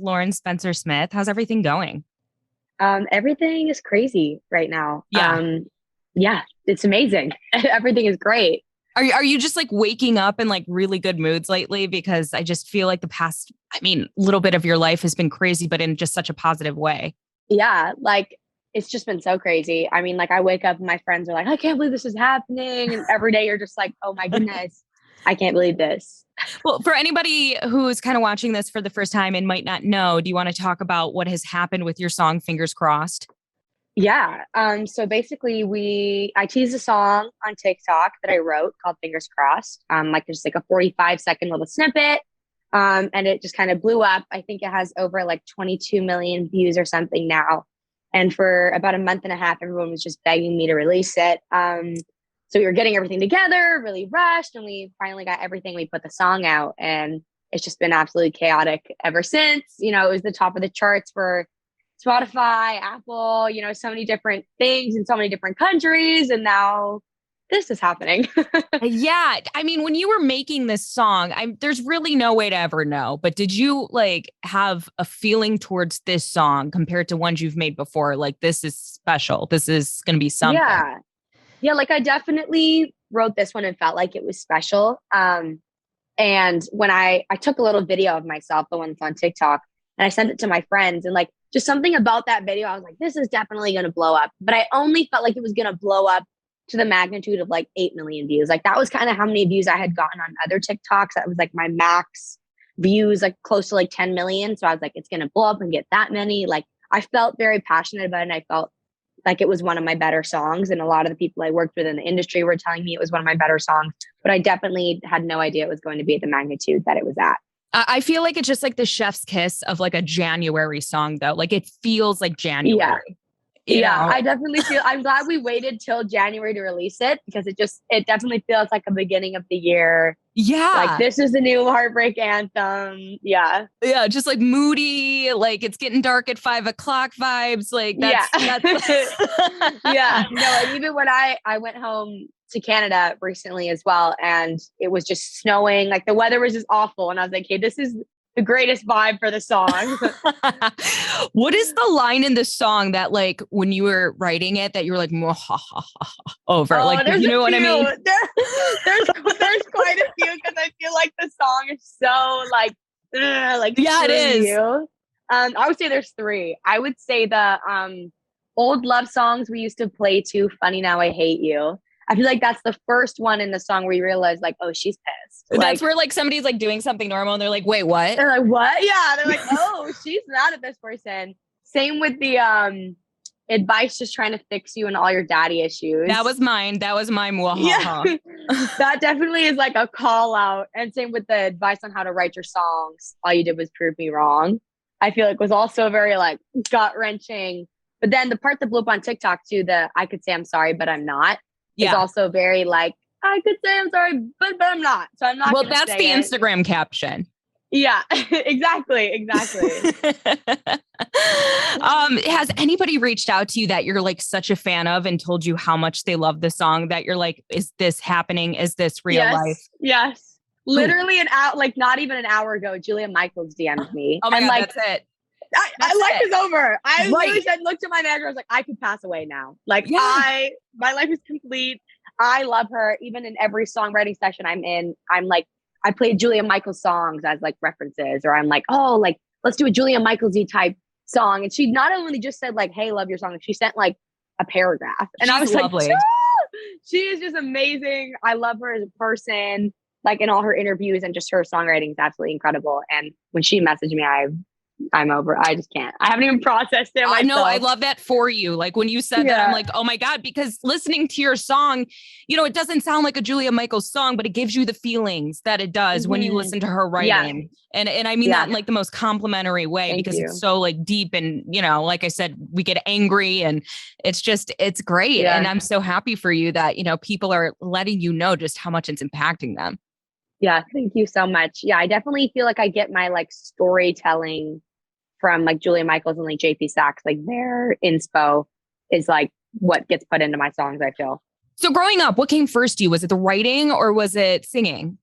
Lauren Spencer Smith. How's everything going? Everything is crazy right now. Yeah. Yeah, it's amazing. Everything is great. Are you just like waking up in like really good moods lately? Because I just feel like the past, little bit of your life has been crazy, but in just such a positive way. Yeah, like it's just been so crazy. I mean, like I wake up and my friends are like, I can't believe this is happening. And every day you're just like, oh my goodness, I can't believe this. Well, for anybody who's kind of watching this for the first time and might not know, do you want to talk about what has happened with your song Fingers Crossed? Yeah. So basically I teased a song on TikTok that I wrote called Fingers Crossed. Like there's like a 45-second little snippet. And it just kind of blew up. I think it has over like 22 million views or something now. And for about a month and a half, everyone was just begging me to release it. So we were getting everything together, really rushed, and we finally got everything. We put the song out, and it's just been absolutely chaotic ever since. It was the top of the charts for Spotify, Apple, so many different things in so many different countries. And now this is happening. Yeah. When you were making this song, there's really no way to ever know, but did you like have a feeling towards this song compared to ones you've made before? Like, this is special. This is going to be something. Yeah. Yeah. Like I definitely wrote this one and felt like it was special. And when I took a little video of myself, the one that's on TikTok, and I sent it to my friends, and like just something about that video, I was like, this is definitely going to blow up. But I only felt like it was going to blow up to the magnitude of like 8 million views. Like that was kind of how many views I had gotten on other TikToks. That was like my max views, like close to like 10 million. So I was like, it's going to blow up and get that many. Like I felt very passionate about it. And I felt like it was one of my better songs. And a lot of the people I worked with in the industry were telling me it was one of my better songs. But I definitely had no idea it was going to be at the magnitude that it was at. I feel like it's just like the chef's kiss of like a January song, though. Like it feels like Yeah. January. Yeah, I definitely feel I'm glad we waited till January to release it because it definitely feels like a beginning of the year. Like Yeah. this is the new heartbreak anthem. Yeah. Yeah. Just like moody, like it's getting dark at 5 o'clock vibes. Like Yeah. that's Yeah. No, and even when I went home to Canada recently as well, and it was just snowing, like the weather was just awful. And I was like, hey, this is the greatest vibe for the song. What is the line in the song that like when you were writing it that you were like over? Oh, Like, there's you know a what I few. mean? There's quite a few because I feel like the song is so like Yeah, it screw is. you. I would say there's three. I would say the old love songs we used to play too. Funny Now I Hate You. I feel like that's the first one in the song where you realize like, oh, she's pissed. That's Like where like somebody's like doing something normal and they're like, wait, what? they're like, what? Yeah, they're like, oh, she's mad at this person. Same with the advice just trying to fix you and all your daddy issues. That was mine. That was my Yeah, mwahaha. that definitely is like a call out. And same with the advice on how to write your songs. All you did was prove me wrong. I feel like was also very like gut wrenching. But then the part that blew up on TikTok too, the I could say I'm sorry, but I'm not, is Yeah. also very like I could say I'm sorry, but I'm not. So I'm not. Well, Gonna that's say the it. Instagram caption. Yeah, exactly. Has anybody reached out to you that you're like such a fan of and told you how much they love the song that you're like, is this happening? Is this real life? Yes. Who? Literally an hour, like not even an hour ago, Julia Michaels DM'd me. Oh my and God, like, that's it. I That's life it. is over. I Right. literally said, looked at my manager. I was like, I could pass away now. Like Yeah. my life is complete. I love her. Even in every songwriting session I'm in, I'm like, I play Julia Michaels songs as like references, or I'm like, oh, like let's do a Julia Michaels-y type song. And she not only just said like, hey, love your song. She sent like a paragraph. And I She's was like, lovely. she is just amazing. I love her as a person, like in all her interviews, and just her songwriting is absolutely incredible. And when she messaged me, I'm over. I just can't. I haven't even processed it I know. I myself. love that for you. Like when you said that, I'm Yeah. like, oh my God, because listening to your song, it doesn't sound like a Julia Michaels song, but it gives you the feelings that it does when you Mhm. listen to her Yeah. writing. And I mean that Yeah. in like the most complimentary way, Thank because it's you. so like deep and, like I said, we get angry and it's great. And Yeah. I'm so happy for you that, people are letting you know just how much it's impacting them. Yeah. Thank you so much. Yeah. I definitely feel like I get my like storytelling from like Julia Michaels and like JP Sachs. Like their inspo is like what gets put into my songs, I feel. So growing up, what came first to you? Was it the writing or was it singing?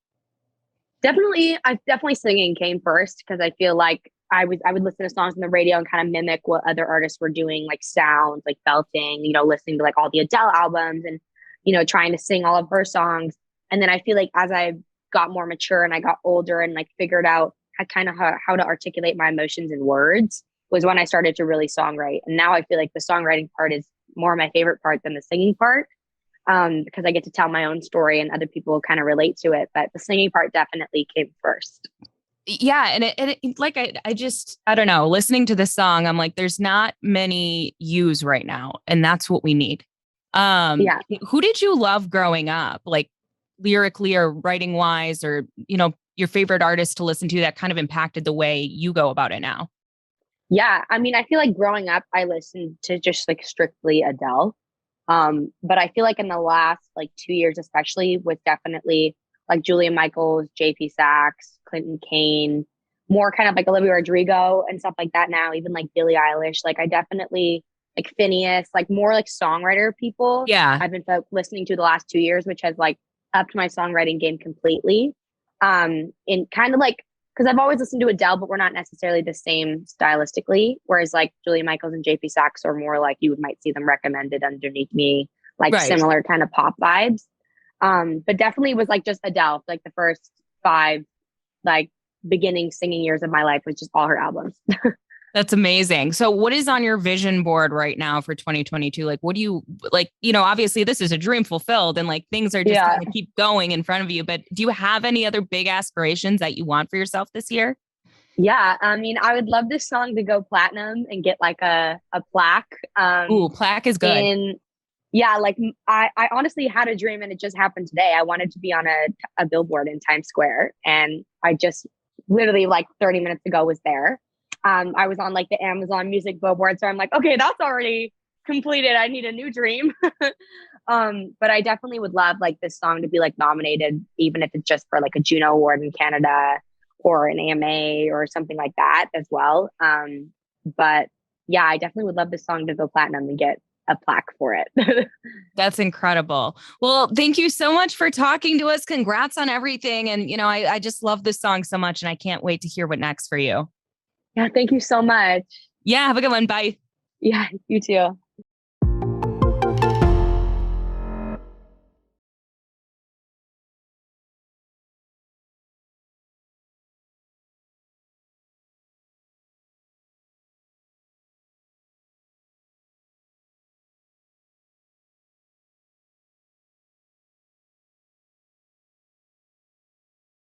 Definitely, I definitely singing came first because I feel like I would listen to songs on the radio and kind of mimic what other artists were doing, like sounds, like belting, listening to like all the Adele albums and, trying to sing all of her songs. And then I feel like as I got more mature and I got older and like figured out how to articulate my emotions in words was when I started to really songwrite. And now I feel like the songwriting part is more my favorite part than the singing part, because I get to tell my own story and other people kind of relate to it. But the singing part definitely came first. Yeah. And like, I don't know, listening to this song, I'm like, there's not many yous right now. And that's what we need. Yeah. Who did you love growing up? Like lyrically or writing wise, or, your favorite artist to listen to that kind of impacted the way you go about it now? Yeah. I mean, I feel like growing up, I listened to just like strictly Adele. But I feel like in the last like 2 years, especially with definitely like Julia Michaels, JP Sachs, Clinton Kane, more kind of like Olivia Rodrigo and stuff like that now, even like Billie Eilish. Like I definitely like Phineas, like more like songwriter people Yeah. I've been listening to the last 2 years, which has like upped my songwriting game completely. In kind of like, because I've always listened to Adele, but we're not necessarily the same stylistically. Whereas like Julia Michaels and JP Sachs are more like you might see them recommended underneath me, like Right. similar kind of pop vibes. But definitely was like just Adele, like the first five like beginning singing years of my life was just all her albums. That's amazing. So what is on your vision board right now for 2022? Like, what do you like, obviously this is a dream fulfilled and like things are just Yeah. going to keep going in front of you, but do you have any other big aspirations that you want for yourself this year? Yeah. I mean, I would love this song to go platinum and get like a plaque. Ooh, plaque is good. In Yeah, like I honestly had a dream and it just happened today. I wanted to be on a billboard in Times Square and I just literally like 30 minutes ago was there. I was on like the Amazon Music billboard. So I'm like, okay, that's already completed. I need a new dream. But I definitely would love like this song to be like nominated, even if it's just for like a Juno Award in Canada or an AMA or something like that as well. But yeah, I definitely would love this song to go platinum and get a plaque for it. That's incredible. Well, thank you so much for talking to us. Congrats on everything. And, I just love this song so much and I can't wait to hear what next for you. Yeah, thank you so much. Yeah, have a good one. Bye. Yeah, you too.